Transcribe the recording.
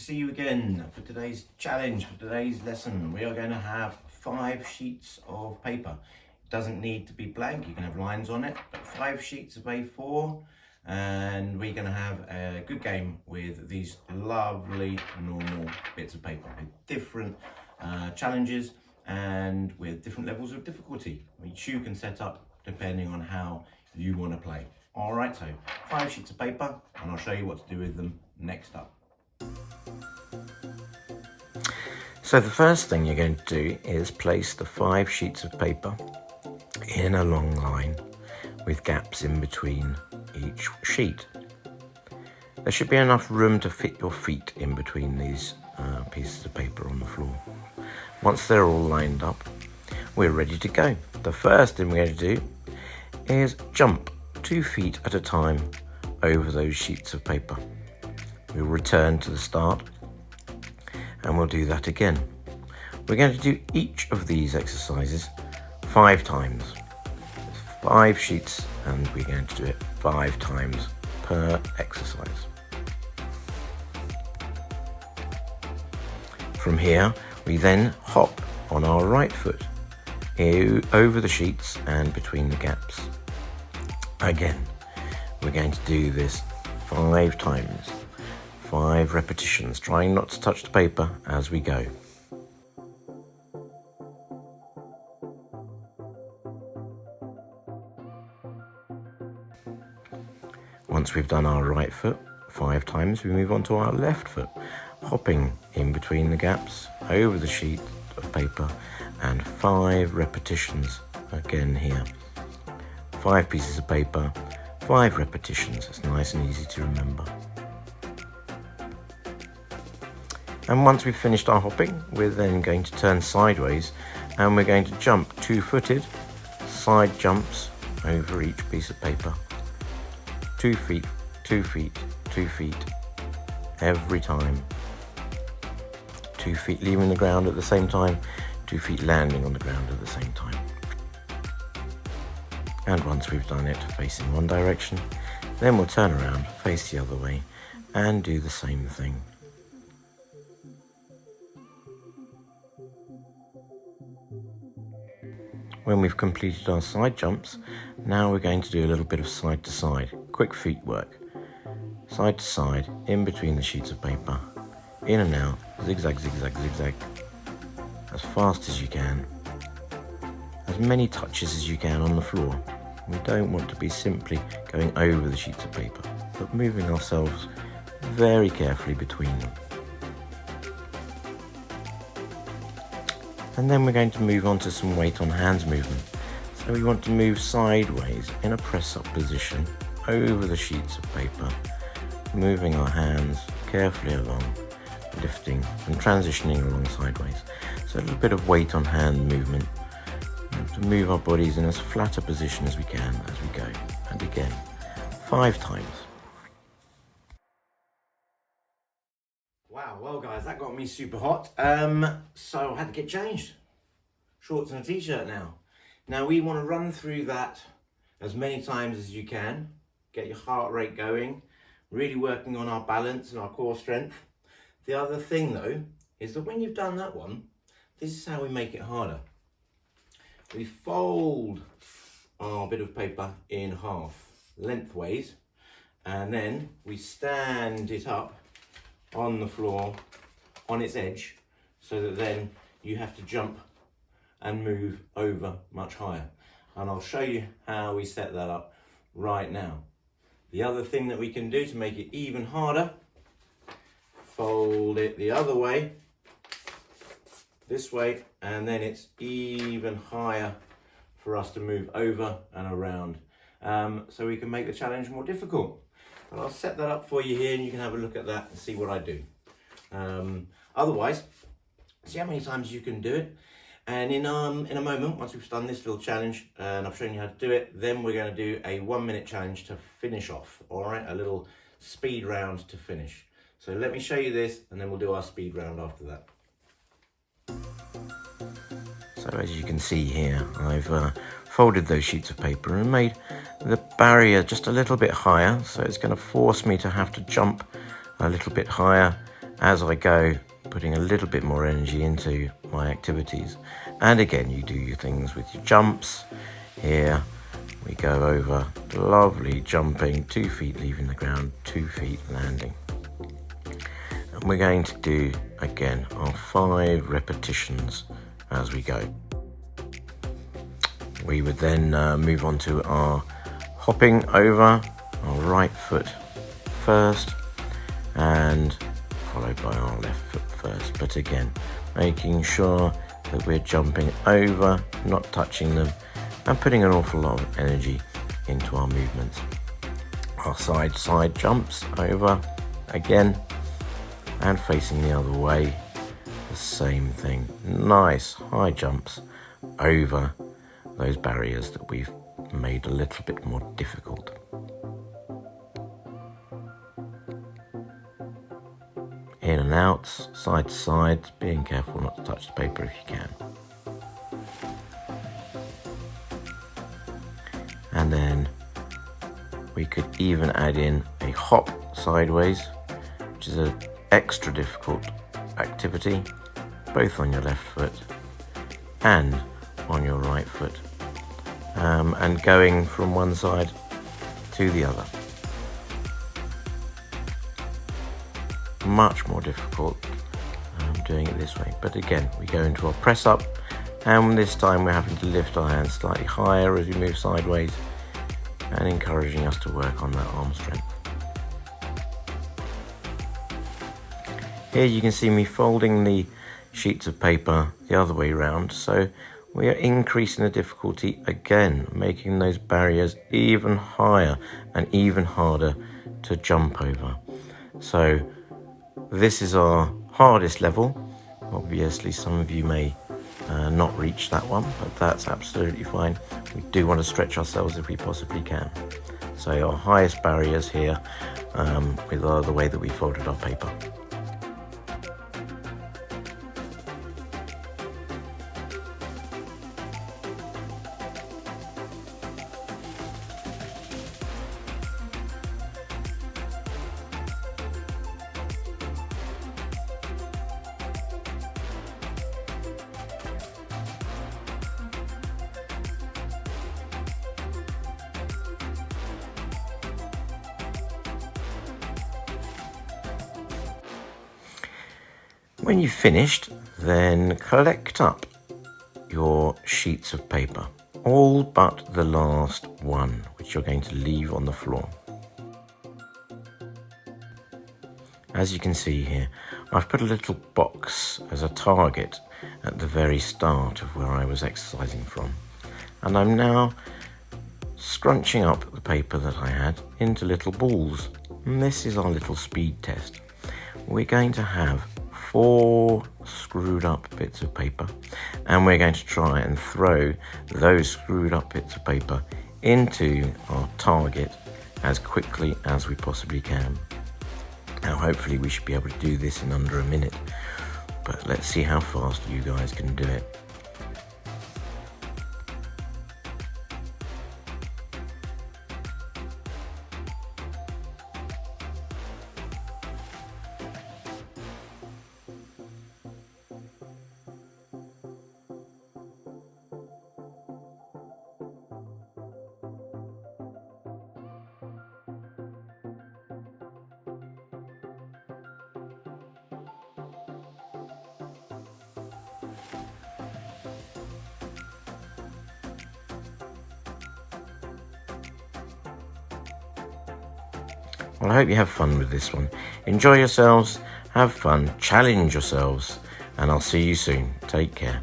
see you again for today's challenge, for today's lesson. We are going to have 5 sheets of paper. It doesn't need to be blank, you can have lines on it, but 5 sheets of A4, and we're going to have a good game with these lovely normal bits of paper with different challenges and with different levels of difficulty, which you can set up depending on how you want to play. All right, so 5 sheets of paper, and I'll show you what to do with them next up. So the first thing you're going to do is place the 5 sheets of paper in a long line with gaps in between each sheet. There should be enough room to fit your feet in between these pieces of paper on the floor. Once they're all lined up, we're ready to go. The first thing we're going to do is jump 2 feet at a time over those sheets of paper. We'll return to the start and we'll do that again. We're going to do each of these exercises 5 times. 5 sheets, and we're going to do it 5 times per exercise. From here, we then hop on our right foot over the sheets and between the gaps. Again, we're going to do this 5 times, 5 repetitions, trying not to touch the paper as we go. Once we've done our right foot 5 times, we move on to our left foot, hopping in between the gaps, over the sheet of paper, and 5 repetitions again here. 5 pieces of paper, 5 repetitions. It's nice and easy to remember. And once we've finished our hopping, we're then going to turn sideways and we're going to jump 2-footed side jumps over each piece of paper. 2 feet, 2 feet, 2 feet every time. 2 feet leaving the ground at the same time, 2 feet landing on the ground at the same time. And once we've done it facing one direction, then we'll turn around, face the other way, and do the same thing. When we've completed our side jumps, now we're going to do a little bit of side to side, quick feet work. Side to side, in between the sheets of paper, in and out, zigzag, zigzag, zigzag, as fast as you can, as many touches as you can on the floor. We don't want to be simply going over the sheets of paper, but moving ourselves very carefully between them. And then we're going to move on to some weight on hands movement. So we want to move sideways in a press-up position over the sheets of paper, moving our hands carefully along, lifting and transitioning along sideways. So a little bit of weight on hand movement. We have to move our bodies in as flat a position as we can as we go. And again, 5 times. Wow, well guys, that got me super hot. So I had to get changed. Shorts and a t-shirt now. Now we want to run through that as many times as you can. Get your heart rate going. Really working on our balance and our core strength. The other thing though, is that when you've done that one, this is how we make it harder. We fold our bit of paper in half, lengthways, and then we stand it up on the floor, on its edge, so that then you have to jump and move over much higher. And I'll show you how we set that up right now. The other thing that we can do to make it even harder, fold it the other way, this way, and then it's even higher for us to move over and around. So we can make the challenge more difficult. But I'll set that up for you here and you can have a look at that and see what I do. Otherwise, see how many times you can do it. And in a moment, once we've done this little challenge and I've shown you how to do it, then we're going to do a 1-minute challenge to finish off. All right, a little speed round to finish. So let me show you this and then we'll do our speed round after that. So as you can see here, I've folded those sheets of paper and made the barrier just a little bit higher. So it's going to force me to have to jump a little bit higher as I go, putting a little bit more energy into my activities. And again, you do your things with your jumps. Here we go over, lovely jumping, 2 feet leaving the ground, 2 feet landing. And we're going to do, again, our 5 repetitions as we go. We would then move on to our hopping over, our right foot first, and followed by our left foot first. But again, making sure that we're jumping over, not touching them, and putting an awful lot of energy into our movements. Our side jumps over again, and facing the other way, the same thing. Nice high jumps over those barriers that we've made a little bit more difficult. In and outs, side to side, being careful not to touch the paper if you can. And then we could even add in a hop sideways, which is an extra difficult activity, both on your left foot and on your right foot, and going from one side to the other. Much more difficult doing it this way, but again, we go into our press up, and this time we're having to lift our hands slightly higher as we move sideways, and encouraging us to work on that arm strength. Here you can see me folding the sheets of paper the other way around, so we are increasing the difficulty again, making those barriers even higher and even harder to jump over. So this is our hardest level. Obviously some of you may not reach that one, but that's absolutely fine. We do want to stretch ourselves if we possibly can. So our highest barriers here with the way that we folded our paper. When you've finished, then collect up your sheets of paper, all but the last one, which you're going to leave on the floor. As you can see here, I've put a little box as a target at the very start of where I was exercising from, and I'm now scrunching up the paper that I had into little balls, and this is our little speed test. We're going to have 4 screwed up bits of paper, and we're going to try and throw those screwed up bits of paper into our target as quickly as we possibly can. Now hopefully we should be able to do this in under a minute, but let's see how fast you guys can do it. Well, I hope you have fun with this one. Enjoy yourselves, have fun, challenge yourselves, and I'll see you soon. Take care.